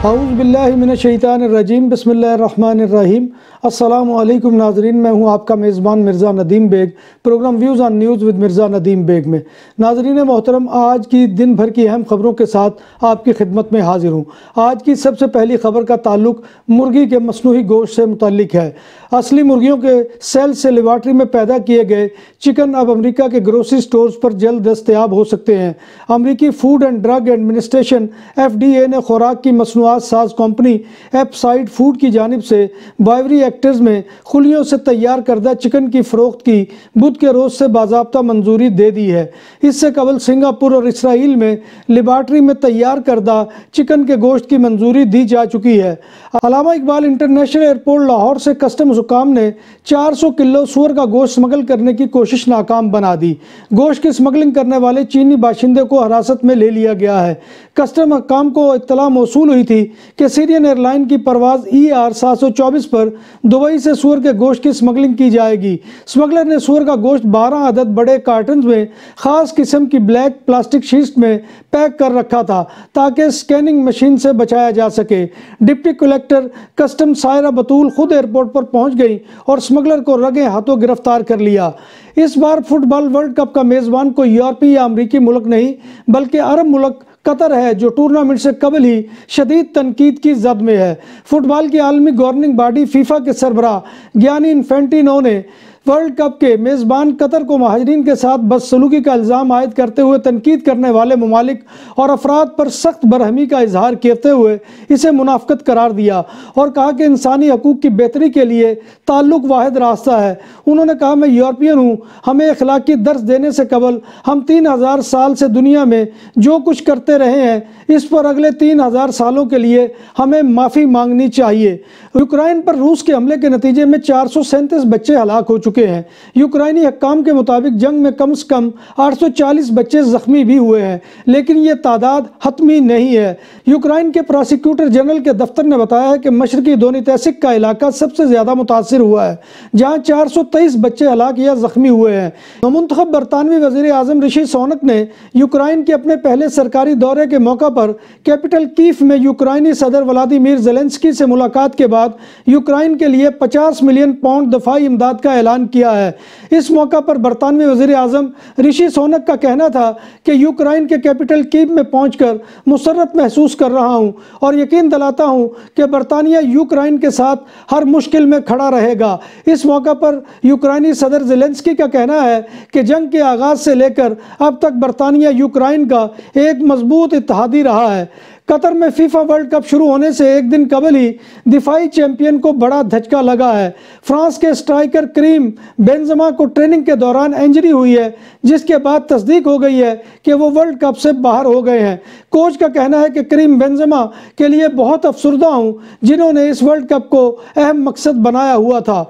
اعوذ باللہ من الشیطان الرجیم، بسم اللہ الرحمن الرحیم۔ السلام علیکم ناظرین، میں ہوں آپ کا میزبان Mirza Nadeem Baig, programme views on news with Mirza Nadeem Baig میں۔ ناظرین محترم، آج کی دن بھر کی اہم خبروں کے ساتھ آپ کی خدمت میں حاضر ہوں۔ آج کی سب سے پہلی خبر کا تعلق مرغی کے مصنوعی گوشت سے متعلق ہے۔ اصلی مرغیوں کے سیل سے لیبارٹری میں پیدا کیے گئے چکن اب امریکہ کے گروسری سٹورز پر جلد دستیاب ہو سکتے ہیں۔ امریکی food and drug administration FDA نے خوراک کی مصنوعات ساز کمپنی ایپسائڈ فوڈ کی جانب سے بائیوری ایکٹرز میں خلیوں سے تیار کردہ چکن کی فروخت کی بدھ کے روز سے باضابطہ منظوری دے دی ہے۔ اس سے قبل سنگاپور اور اسرائیل میں لیبارٹری میں تیار کردہ چکن کے گوشت کی منظوری دی جا چکی ہے۔ علامہ اقبال انٹرنیشنل ایئرپورٹ لاہور سے کسٹمز حکام نے 400 کلو سور کا گوشت سمگل کرنے کی کوشش ناکام بنا دی۔ گوشت کی سمگلنگ کرنے والے چینی باشندے کو حراست میں لے لیا گیا ہے۔ کسٹم حکام کو اطلاع موصول ہوئی تھی کہ سیرین ایئرلائن کی پرواز ER 724 پر دبئی سے سور کے گوشت کی سمگلنگ کی جائے گی۔ سمگلر نے سور کا گوشت 12 عدد بڑے کارٹنز میں خاص قسم کی بلیک پلاسٹک شیٹ میں پیک کر رکھا تھا تاکہ سکیننگ مشین سے بچایا جا سکے۔ ڈپٹی کلیکٹر کسٹم سائرہ بطول خود ایئرپورٹ پر پہنچ گئی اور سمگلر کو رگے ہاتھوں گرفتار کر لیا۔ اس بار فٹ بال ورلڈ کپ کا میزبان کوئی یورپی یا امریکی ملک نہیں بلکہ عرب ملک قطر ہے، جو ٹورنامنٹ سے قبل ہی شدید تنقید کی زد میں ہے۔ فٹ بال کی عالمی گورننگ باڈی فیفا کے سربراہ گیانی انفینٹینو نے ورلڈ کپ کے میزبان قطر کو مہاجرین کے ساتھ بدسلوکی کا الزام عائد کرتے ہوئے تنقید کرنے والے ممالک اور افراد پر سخت برہمی کا اظہار کرتے ہوئے اسے منافقت قرار دیا اور کہا کہ انسانی حقوق کی بہتری کے لیے تعلق واحد راستہ ہے۔ انہوں نے کہا، میں یورپین ہوں، ہمیں اخلاقی درس دینے سے قبل ہم 3000 سال سے دنیا میں جو کچھ کرتے رہے ہیں اس پر اگلے 3000 سالوں کے لیے ہمیں معافی مانگنی چاہیے۔ یوکرائن پر روس کے حملے کے نتیجے میں 437 بچے ہلاک ہو چکے ہیں۔ یوکرائنی حکام کے مطابق جنگ میں کم سے کم 840 بچے زخمی بھی ہوئے ہیں، لیکن یہ تعداد حتمی نہیں ہے۔ یوکرائن کے پراسیکیوٹر جنرل کے دفتر نے بتایا ہے کہ مشرقی دونیتسک کا علاقہ سب سے زیادہ متاثر ہوا ہے، جہاں 423 بچے ہلاک یا زخمی ہوئے ہیں۔ نومنتخب برطانوی وزیر اعظم رشی سونک نے یوکرائن کے اپنے پہلے سرکاری دورے کے موقع پر کیپٹل کیف میں یوکرائنی صدر ولادیمیر زیلنسکی سے ملاقات کے بعد یوکرائن کے لیے 50 ملین پاؤنڈ دفاعی امداد کا اعلان کیا ہے۔ اس موقع پر برطانوی وزیر اعظم رشی سونک کا کہنا تھا کہ یوکرائن کے کیپٹل کیف میں پہنچ کر مسرت محسوس کر رہا ہوں اور یقین دلاتا ہوں کہ برطانیہ یوکرائن کے ساتھ ہر مشکل میں کھڑا رہے گا۔ اس موقع پر یوکرائنی صدر زیلنسکی کا کہنا ہے کہ جنگ کے آغاز سے لے کر اب تک برطانیہ یوکرائن کا ایک مضبوط اتحادی رہا ہے۔ قطر میں فیفا ورلڈ کپ شروع ہونے سے ایک دن قبل ہی دفاعی چیمپئن کو بڑا دھچکا لگا ہے۔ فرانس کے اسٹرائکر کریم بینزما کو ٹریننگ کے دوران انجری ہوئی ہے، جس کے بعد تصدیق ہو گئی ہے کہ وہ ورلڈ کپ سے باہر ہو گئے ہیں۔ کوچ کا کہنا ہے کہ کریم بینزما کے لیے بہت افسردہ ہوں، جنہوں نے اس ورلڈ کپ کو اہم مقصد بنایا ہوا تھا۔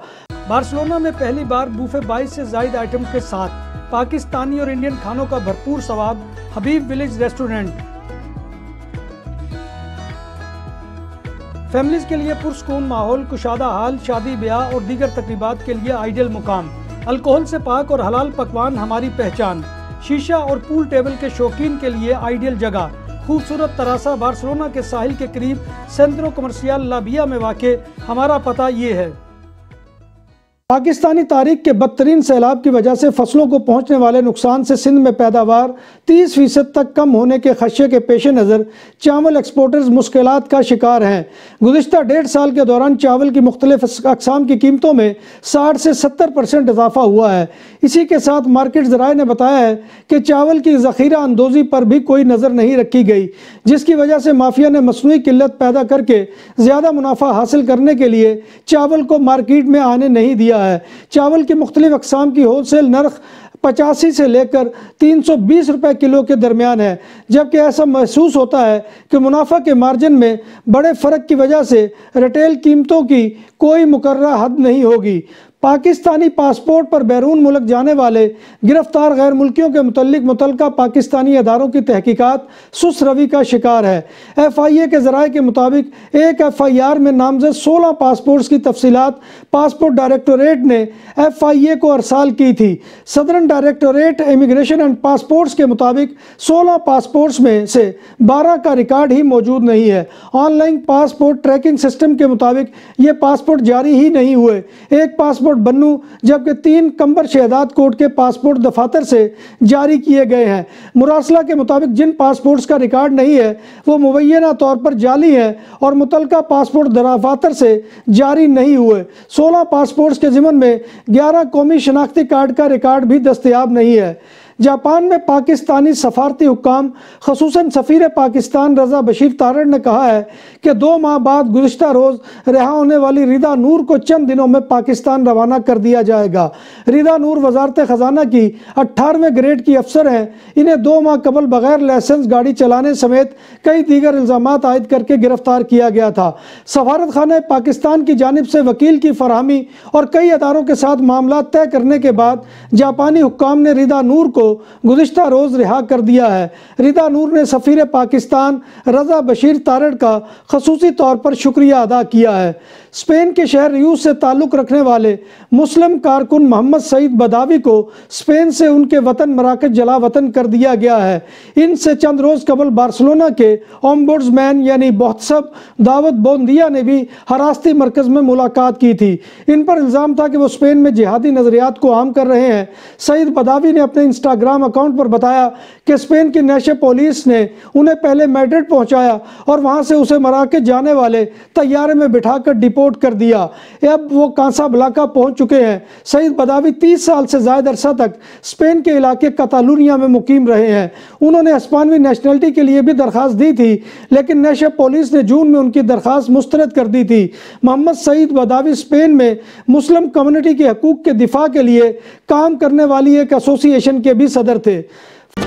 بارسلونا میں پہلی بار بوفے 22 سے زائد آئٹم کے ساتھ پاکستانی اور انڈین کھانوں کا بھرپور سواد، حبیب ولیج ریسٹورنٹ۔ فیملیز کے لیے پرسکون ماحول، کشادہ حال، شادی بیاہ اور دیگر تقریبات کے لیے آئیڈیل مقام۔ الکوہل سے پاک اور حلال پکوان ہماری پہچان۔ شیشہ اور پول ٹیبل کے شوقین کے لیے آئیڈیل جگہ۔ خوبصورت تراسا بارسلونا کے ساحل کے قریب سینٹرو کمرشیال لا ویا میں واقع۔ ہمارا پتہ یہ ہے۔ پاکستانی تاریخ کے بدترین سیلاب کی وجہ سے فصلوں کو پہنچنے والے نقصان سے سندھ میں پیداوار 30% تک کم ہونے کے خدشے کے پیش نظر چاول ایکسپورٹرز مشکلات کا شکار ہیں۔ گزشتہ 1.5 سال کے دوران چاول کی مختلف اقسام کی قیمتوں میں 60 سے 70% اضافہ ہوا ہے۔ اسی کے ساتھ مارکیٹ ذرائع نے بتایا ہے کہ چاول کی ذخیرہ اندوزی پر بھی کوئی نظر نہیں رکھی گئی، جس کی وجہ سے مافیا نے مصنوعی قلت پیدا کر کے زیادہ منافع حاصل کرنے کے لیے چاول کو مارکیٹ میں آنے نہیں دیا ہے۔ چاول کی مختلف اقسام کی ہول سیل نرخ 85 سے لے کر 320 روپے کلو کے درمیان ہے، جبکہ ایسا محسوس ہوتا ہے کہ منافع کے مارجن میں بڑے فرق کی وجہ سے ریٹیل قیمتوں کی کوئی مقررہ حد نہیں ہوگی۔ پاکستانی پاسپورٹ پر بیرون ملک جانے والے گرفتار غیر ملکیوں کے متعلقہ پاکستانی اداروں کی تحقیقات سست روی کا شکار ہے۔ FIA کے ذرائع کے مطابق ایک FIR میں نامزد 16 پاسپورٹس کی تفصیلات پاسپورٹ ڈائریکٹوریٹ نے FIA کو ارسال کی تھی۔ صدرن ڈائریکٹوریٹ امیگریشن اینڈ پاسپورٹس کے مطابق 16 پاسپورٹس میں سے 12 کا ریکارڈ ہی موجود نہیں ہے۔ Online passport tracking system کے مطابق یہ پاسپورٹ جاری ہی نہیں ہوئے۔ ایک پاسپورٹ بنو جبکہ 3 کمبر شہداد کوٹ کے پاسپورٹ دفاتر سے جاری کیے گئے ہیں۔ مراسلہ کے مطابق جن پاسپورٹس کا ریکارڈ نہیں ہے وہ مبینہ طور پر جعلی ہیں اور متعلقہ پاسپورٹ دفاتر سے جاری نہیں ہوئے۔ 16 پاسپورٹس کے ضمن میں 11 قومی شناختی کارڈ کا ریکارڈ بھی دستیاب نہیں ہے۔ جاپان میں پاکستانی سفارتی حکام خصوصاً سفیر پاکستان رضا بشیر تارڑ نے کہا ہے کہ 2 ماہ بعد گزشتہ روز رہا ہونے والی ردا نور کو چند دنوں میں پاکستان روانہ کر دیا جائے گا۔ ردا نور وزارت خزانہ کی 18ویں گریڈ کی افسر ہیں۔ انہیں 2 ماہ قبل بغیر لائسنس گاڑی چلانے سمیت کئی دیگر الزامات عائد کر کے گرفتار کیا گیا تھا۔ سفارت خانہ پاکستان کی جانب سے وکیل کی فراہمی اور کئی اداروں کے ساتھ معاملات طے کرنے کے بعد جاپانی حکام نے ردا نور کو گزشتہ روز رہا کر دیا ہے۔ ردا نور نے سفیر پاکستان رضا بشیر تارڑ کا خصوصی طور پر شکریہ ادا کیا ہے۔ اسپین کے شہر ریوس سے تعلق رکھنے والے مسلم کارکن محمد سعید بداوی کو اسپین سے ان کے وطن مراکش جلا وطن کر دیا گیا ہے۔ ان سے چند روز قبل بارسلونا کے اومبوڈسمین یعنی محتسب داود بوندیا نے بھی حراستی مرکز میں ملاقات کی تھی۔ ان پر الزام تھا کہ وہ اسپین میں جہادی نظریات کو عام کر رہے ہیں۔ سعید بداوی نے اپنے انسٹاگرام اکاؤنٹ پر بتایا کہ اسپین کی نیشے پولیس نے انہیں پہلے میڈرڈ پہنچایا اور وہاں سے اسے مراکش جانے والے طیارے میں بٹھا کر ڈیپورٹ کر دیا۔ اب وہ کاسا بلانکا پہنچ چکے ہیں۔ سعید بداوی 30 سال سے زائد عرصہ تک اسپین کے علاقے کاتالونیا میں مقیم رہے ہیں۔ انہوں نے ہسپانوی نیشنلٹی کے لیے بھی درخواست دی تھی لیکن نیشے پولیس نے جون میں ان کی درخواست مسترد کر دی تھی۔ محمد سعید بداوی اسپین میں مسلم کمیونٹی کے حقوق کے دفاع کے لیے کام کرنے والی ایک ایسوسی ایشن کے بھی صدر تھے۔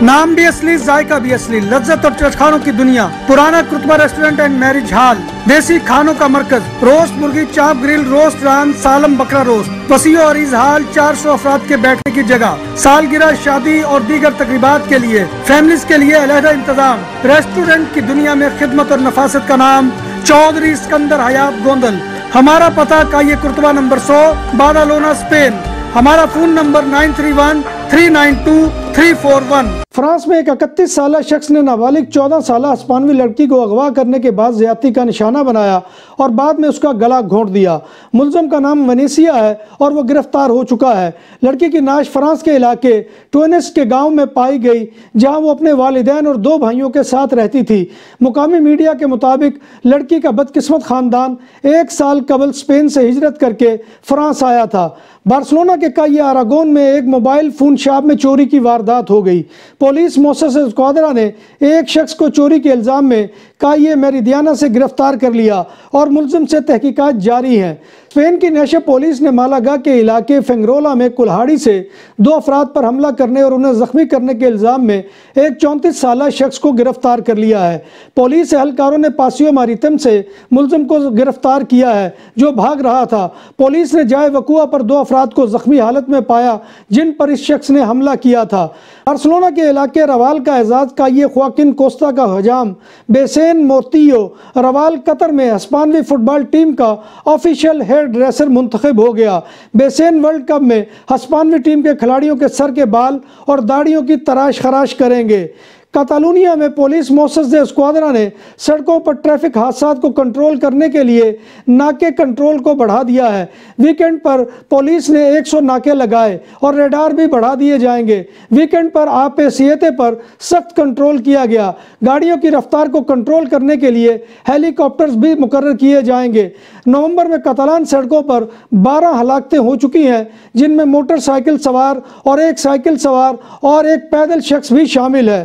نام بھی اصلی، ذائقہ بھی اصلی، لذت اور چٹخانوں کی دنیا، پرانا کرتبہ ریسٹورنٹ اینڈ میرج ہال، دیسی کھانوں کا مرکز، روسٹ مرغی، چاپ گرل، روسٹ ران، سالم بکرا روسٹ، وسیع و عریض ہال، 400 افراد کے بیٹھنے کی جگہ، سالگرہ، شادی اور دیگر تقریبات کے لیے، فیملیز کے لیے علیحدہ انتظام۔ ریسٹورنٹ کی دنیا میں خدمت اور نفاست کا نام چودھری اسکندر حیات گوندل۔ ہمارا پتہ کائیے کرتبہ نمبر 100، بادالونا، اسپین۔ ہمارا فون نمبر 9313923341۔ فرانس میں ایک 31 سالہ شخص نے نابالغ 14 سالہ ہسپانوی لڑکی کو اغوا کرنے کے بعد زیادتی کا نشانہ بنایا اور بعد میں اس کا گلا گھونٹ دیا۔ ملزم کا نام ونیسیا ہے اور وہ گرفتار ہو چکا ہے۔ لڑکی کی نعش فرانس کے علاقے ٹوینس کے گاؤں میں پائی گئی جہاں وہ اپنے والدین اور 2 بھائیوں کے ساتھ رہتی تھی۔ مقامی میڈیا کے مطابق لڑکی کا بدقسمت خاندان 1 سال قبل اسپین سے ہجرت کر کے فرانس آیا تھا۔ بارسلونا کے کائیے آراگون میں ایک موبائل فون شاپ میں چوری کی واردات ہو گئی۔ پولیس موسس اسکواڈرا نے ایک شخص کو چوری کے الزام میں کائیے میریدیانا سے گرفتار کر لیا اور ملزم سے تحقیقات جاری ہیں۔ اسپین کی نیشے پولیس نے مالاگا کے علاقے فنگرولا میں کلہاڑی سے 2 افراد پر حملہ کرنے اور انہیں زخمی کرنے کے الزام میں ایک 34 سالہ شخص کو گرفتار کر لیا ہے۔ پولیس اہلکاروں نے پاسیو ماریتم سے ملزم کو گرفتار کیا ہے جو بھاگ رہا تھا۔ پولیس نے جائے وقوع پر 2 افراد کو زخمی حالت میں پایا جن پر اس شخص نے حملہ کیا تھا۔ بارسلونا کے علاقے روال کا اعزاز کائیے خواکن کوسٹا کا حجام بیسین مورتیو روال قطر میں ہسپانوی فٹ بال ٹیم کا آفیشیل ہیئر ڈریسر منتخب ہو گیا۔ بیسین ورلڈ کپ میں ہسپانوی ٹیم کے کھلاڑیوں کے سر کے بال اور داڑھیوں کی تراش خراش کریں گے۔ کاتالونیا میں پولیس موسس دے اسکواڈرا نے سڑکوں پر ٹریفک حادثات کو کنٹرول کرنے کے لیے ناکے کنٹرول کو بڑھا دیا ہے۔ ویکنڈ پر پولیس نے 100 ناکے لگائے اور ریڈار بھی بڑھا دیے جائیں گے۔ ویکنڈ پر آپ سیتے پر سخت کنٹرول کیا گیا۔ گاڑیوں کی رفتار کو کنٹرول کرنے کے لیے ہیلی کاپٹرز بھی مقرر کیے جائیں گے۔ نومبر میں کاتالان سڑکوں پر 12 ہلاکتیں ہو چکی ہیں جن میں موٹر سائیکل سوار اور ایک سائیکل سوار اور ایک پیدل شخص بھی شامل ہے۔